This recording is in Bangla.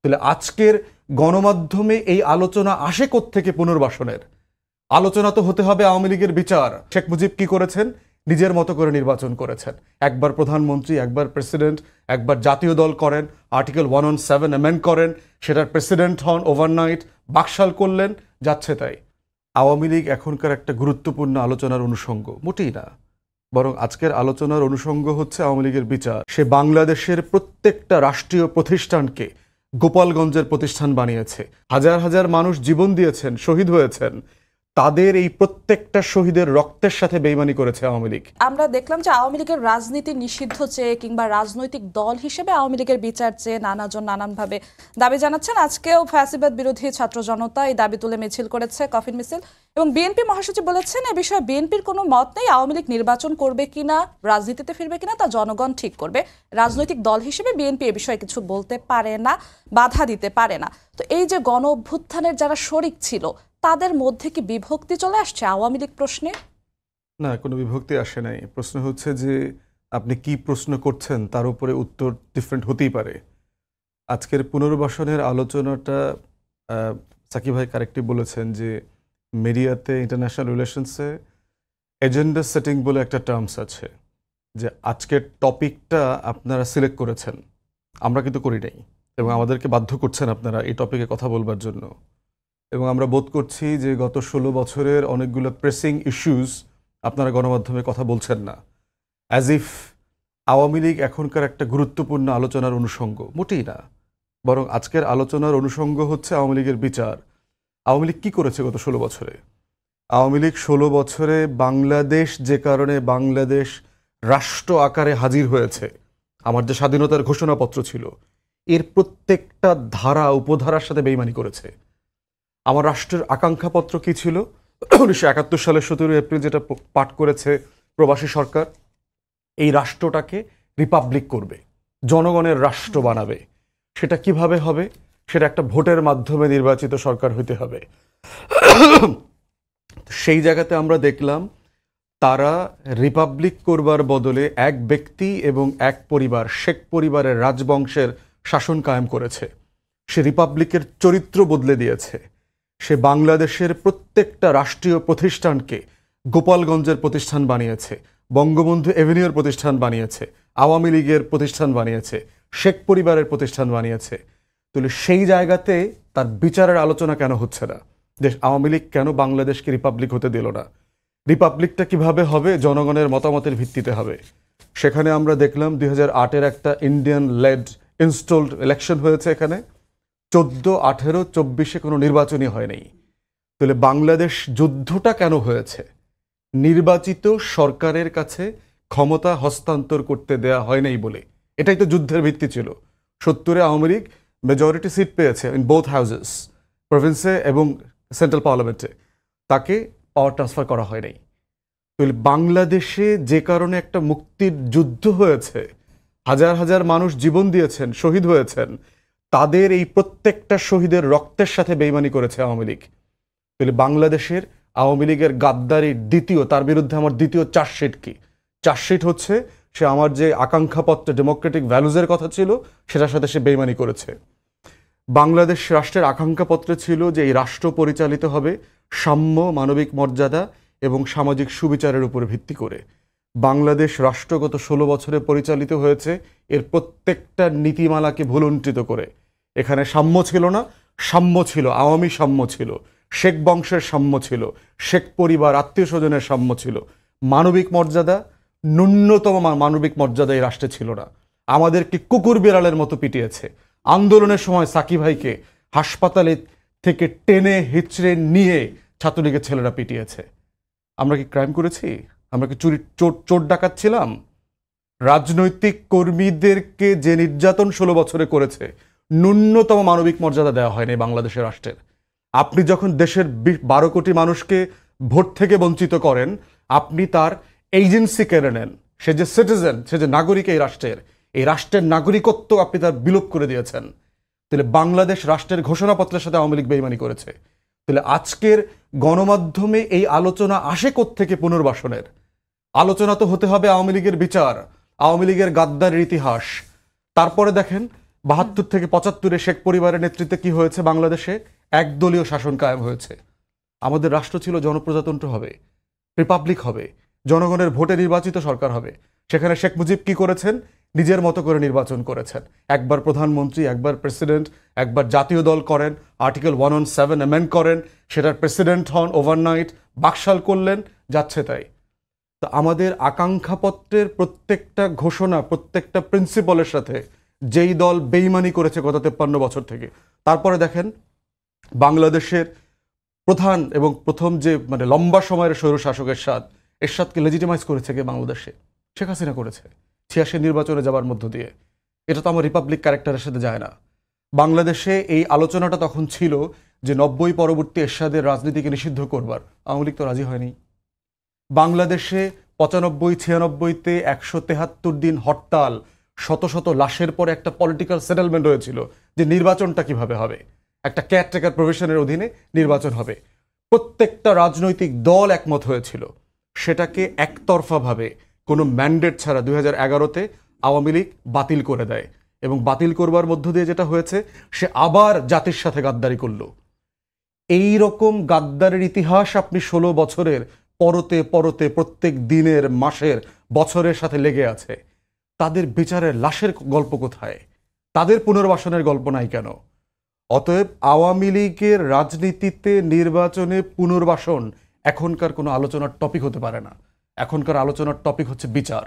তাহলে আজকের গণমাধ্যমে এই আলোচনা আসে কোত্থেকে? পুনর্বাসনের আলোচনা তো হতে হবে আওয়ামী লীগের বিচার। শেখ মুজিব কি করেছেন? নিজের মতো করে নির্বাচন করেছেন। একবার প্রধানমন্ত্রী, একবার প্রেসিডেন্ট, একবার জাতীয় দল করেন, আর্টিকেল 107 অ্যামেন্ড করেন, সেটার প্রেসিডেন্ট হন, ওভারনাইট বাকশাল করলেন, যাচ্ছে তাই। আওয়ামী লীগ এখনকার একটা গুরুত্বপূর্ণ আলোচনার অনুষঙ্গ মোটেই না, বরং আজকের আলোচনার অনুষঙ্গ হচ্ছে আওয়ামী লীগের বিচার। সে বাংলাদেশের প্রত্যেকটা রাষ্ট্রীয় প্রতিষ্ঠানকে গোপালগঞ্জের প্রতিষ্ঠান বানিয়েছে। হাজার হাজার মানুষ জীবন দিয়েছেন, শহীদ হয়েছেন, তাদের এই প্রত্যেকটা শহীদের রক্তের সাথে বেইমানি করেছে আওয়ামী লীগ। আমরা দেখলাম যে আওয়ামী লীগের রাজনীতি নিষিদ্ধ চেয়ে কিংবা রাজনৈতিক দল হিসেবে আওয়ামী লীগের বিচার চেয়ে নানাজন নানানভাবে দাবি জানাচ্ছেন। আজকেও ফ্যাসিবাদ বিরোধী ছাত্র জনতা এই দাবি তুলে মিছিল করেছে, কফিন মিছিল, এবং বিএনপি মহাসচিব বলেছেন এ বিষয়ে বিএনপির কোনো মত নেই। আওয়ামী লীগ নির্বাচন করবে কিনা, রাজনীতিতে ফিরবে কিনা তা জনগণ ঠিক করবে। রাজনৈতিক দল হিসেবে বিএনপি এ বিষয়ে কিছু বলতে পারে না, বাধা দিতে পারে না। তো এই যে গণ অভ্যুত্থানের যারা শরিক ছিল তাদের মধ্যে কি বিভক্তি চলে আসছে আওয়ামী লীগ প্রশ্নে? না, কোনো বিভক্তি আসে নাই। প্রশ্ন হচ্ছে যে আপনি কি প্রশ্ন করছেন তার উপরে উত্তর ডিফারেন্ট হতেই পারে। আজকের পুনর্বাসনের আলোচনাটা সাকিব ভাই কারেক্টলি বলেছেন যে মিডিয়াতে, ইন্টারন্যাশনাল রিলেশনসে এজেন্ডা সেটিং বলে একটা টার্মস আছে, যে আজকের টপিকটা আপনারা সিলেক্ট করেছেন, আমরা কিন্তু করি নাই, এবং আমাদেরকে বাধ্য করছেন আপনারা এই টপিকে কথা বলবার জন্য। এবং আমরা বোধ করছি যে গত 16 বছরের অনেকগুলো প্রেসিং ইস্যুস আপনারা গণমাধ্যমে কথা বলছেন না, অ্যাজ ইফ আওয়ামী লীগ এখনকার একটা গুরুত্বপূর্ণ আলোচনার অনুষঙ্গ মোটেই না, বরং আজকের আলোচনার অনুষঙ্গ হচ্ছে আওয়ামী লীগের বিচার। আওয়ামী লীগ কী করেছে গত 16 বছরে? আওয়ামী লীগ 16 বছরে বাংলাদেশ, যে কারণে বাংলাদেশ রাষ্ট্র আকারে হাজির হয়েছে, আমার যে স্বাধীনতার ঘোষণাপত্র ছিল, এর প্রত্যেকটা ধারা উপধারার সাথে বেইমানি করেছে। আমার রাষ্ট্রের আকাঙ্ক্ষাপত্র কি ছিল? 1971 সালের 17 এপ্রিল যেটা পাঠ করেছে প্রবাসী সরকার, এই রাষ্ট্রটাকে রিপাবলিক করবে, জনগণের রাষ্ট্র বানাবে। সেটা কিভাবে হবে? সেটা একটা ভোটের মাধ্যমে নির্বাচিত সরকার হইতে হবে। সেই জায়গাতে আমরা দেখলাম তারা রিপাবলিক করবার বদলে এক ব্যক্তি এবং এক পরিবার, শেখ পরিবারের রাজবংশের শাসন কায়েম করেছে। সে রিপাবলিকের চরিত্র বদলে দিয়েছে। সে বাংলাদেশের প্রত্যেকটা রাষ্ট্রীয় প্রতিষ্ঠানকে গোপালগঞ্জের প্রতিষ্ঠান বানিয়েছে, বঙ্গবন্ধু এভিনিউর প্রতিষ্ঠান বানিয়েছে, আওয়ামী লীগের প্রতিষ্ঠান বানিয়েছে, শেখ পরিবারের প্রতিষ্ঠান বানিয়েছে। তাহলে সেই জায়গাতে তার বিচারের আলোচনা কেন হচ্ছে না? যে আওয়ামী লীগ কেন বাংলাদেশকে রিপাবলিক হতে দিল না? রিপাবলিকটা কিভাবে হবে? জনগণের মতামতের ভিত্তিতে হবে। সেখানে আমরা দেখলাম 2008-এর একটা ইন্ডিয়ান লেড ইনস্টলড ইলেকশন হয়েছে। এখানে 14, 18, 24-এ কোনো নির্বাচনই হয়নি। তাহলে বাংলাদেশ যুদ্ধটা কেন হয়েছে? নির্বাচিত সরকারের কাছে ক্ষমতা হস্তান্তর করতে দেয়া হয় নাই বলে। এটাই তো যুদ্ধের ভিত্তি ছিল। 70-এ আওয়ামী লীগ মেজরিটি সিট পেয়েছে ইন বোথ হাউসেস, প্রভিন্সে এবং সেন্ট্রাল পার্লামেন্টে, তাকে পাওয়ার ট্রান্সফার করা হয় নাই। তাহলে বাংলাদেশে যে কারণে একটা মুক্তির যুদ্ধ হয়েছে, হাজার হাজার মানুষ জীবন দিয়েছেন, শহীদ হয়েছেন, তাদের এই প্রত্যেকটা শহীদের রক্তের সাথে বেইমানি করেছে আওয়ামী লীগ। তাহলে বাংলাদেশের আওয়ামী লীগের গাদ্দারির তার বিরুদ্ধে আমার দ্বিতীয় চার্জশিট কি? চার্জশিট হচ্ছে সে আমার যে আকাঙ্ক্ষাপত্র, ডেমোক্রেটিক ভ্যালুজের কথা ছিল, সেটার সাথে সে বেইমানি করেছে। বাংলাদেশ রাষ্ট্রের আকাঙ্ক্ষাপত্রে ছিল যে এই রাষ্ট্র পরিচালিত হবে সাম্য, মানবিক মর্যাদা এবং সামাজিক সুবিচারের উপর ভিত্তি করে। বাংলাদেশ রাষ্ট্রগত 16 বছরে পরিচালিত হয়েছে এর প্রত্যেকটা নীতিমালাকে ভুলুণ্ঠিত করে। এখানে সাম্য ছিল না, সাম্য ছিল আওয়ামী সাম্য ছিল, শেখ বংশের সাম্য ছিল, শেখ পরিবার আত্মীয় স্বজনের সাম্য ছিল। মানবিক মর্যাদা, ন্যূনতম মানবিক মর্যাদা এই রাষ্ট্রে ছিল না। আমাদেরকে কুকুর বিড়ালের মতো পিটিয়েছে। আন্দোলনের সময় সাকিব ভাইকে হাসপাতালে থেকে টেনে হিচড়ে নিয়ে ছাত্রলীগের ছেলেরা পিটিয়েছে। আমরা কি ক্রাইম করেছি? আমরা কি চোর ডাকাত ছিলাম? রাজনৈতিক কর্মীদেরকে যে নির্যাতন 16 বছরে করেছে, ন্যূনতম মানবিক মর্যাদা দেওয়া হয়নি বাংলাদেশের রাষ্ট্রের। আপনি যখন দেশের 12 কোটি মানুষকে ভোট থেকে বঞ্চিত করেন, আপনি তার এজেন্সি কেড়ে নেন। সে যে সিটিজেন, সে যে নাগরিক এই রাষ্ট্রের নাগরিকত্ব আপনি তার বিলোপ করে দিয়েছেন। তাহলে বাংলাদেশ রাষ্ট্রের ঘোষণাপত্রের সাথে আওয়ামী লীগ বেইমানি করেছে। তাহলে আজকের গণমাধ্যমে এই আলোচনা আসে কোত্থেকে? পুনর্বাসনের আলোচনা তো হতে হবে আওয়ামী লীগের বিচার, আওয়ামী লীগের গাদ্দারের ইতিহাস। তারপরে দেখেন 72 থেকে 75-এ শেখ পরিবারের নেতৃত্বে কি হয়েছে বাংলাদেশে? একদলীয় শাসন কায়েম হয়েছে। আমাদের রাষ্ট্র ছিল জনপ্রজাতন্ত্র হবে, রিপাবলিক হবে, জনগণের ভোটে নির্বাচিত সরকার হবে। সেখানে শেখ মুজিব কি করেছেন? নিজের মতো করে নির্বাচন করেছেন। একবার প্রধানমন্ত্রী, একবার প্রেসিডেন্ট, একবার জাতীয় দল করেন, আর্টিকেল 117 অ্যামেন্ড করেন, সেটার প্রেসিডেন্ট হন ওভারনাইট, বাকশাল করলেন, যাচ্ছে তাই। তো আমাদের আকাঙ্ক্ষাপত্রের প্রত্যেকটা ঘোষণা, প্রত্যেকটা প্রিন্সিপালের সাথে যেই দল বেইমানি করেছে গত 53 বছর থেকে, তারপরে দেখেন বাংলাদেশের প্রধান এবং প্রথম যে লম্বা সময়ের স্বৈরশাসক এরশাদকে লেজিটিমাইজ করেছে কে বাংলাদেশে? শেখ হাসিনা করেছে 86 নির্বাচনে যাবার মধ্য দিয়ে। এটা তো আমার রিপাবলিক ক্যারেক্টারের সাথে যায় না। বাংলাদেশে এই আলোচনাটা তখন ছিল যে 90 পরবর্তী এরশাদের রাজনীতিকে নিষিদ্ধ করবার, আওয়ামী লীগ তো রাজি হয়নি। বাংলাদেশে 95-96-তে 173 দিন হরতাল, শত শত লাশের পরে একটা পলিটিক্যাল সেটেলমেন্ট হয়েছিল যে নির্বাচনটা কিভাবে হবে, একটা কেয়ারটেকার প্রভিশনের অধীনে নির্বাচন হবে। প্রত্যেকটা রাজনৈতিক দল একমত হয়েছিল। সেটাকে একতরফাভাবে কোনো ম্যান্ডেট ছাড়া 2011-তে আওয়ামী লীগ বাতিল করে দেয়, এবং বাতিল করবার মধ্য দিয়ে যেটা হয়েছে, সে আবার জাতির সাথে গাদ্দারি করলো। এই রকম গাদ্দারের ইতিহাস আপনি 16 বছরের পরতে পরতে প্রত্যেক দিনের, মাসের, বছরের সাথে লেগে আছে। তাদের বিচারের লাশের গল্প কোথায়? তাদের পুনর্বাসনের গল্প নাই কেন? অতএব আওয়ামী লীগের রাজনীতিতে নির্বাচনে পুনর্বাসন এখনকার কোনো আলোচনার টপিক হতে পারে না। এখনকার আলোচনার টপিক হচ্ছে বিচার।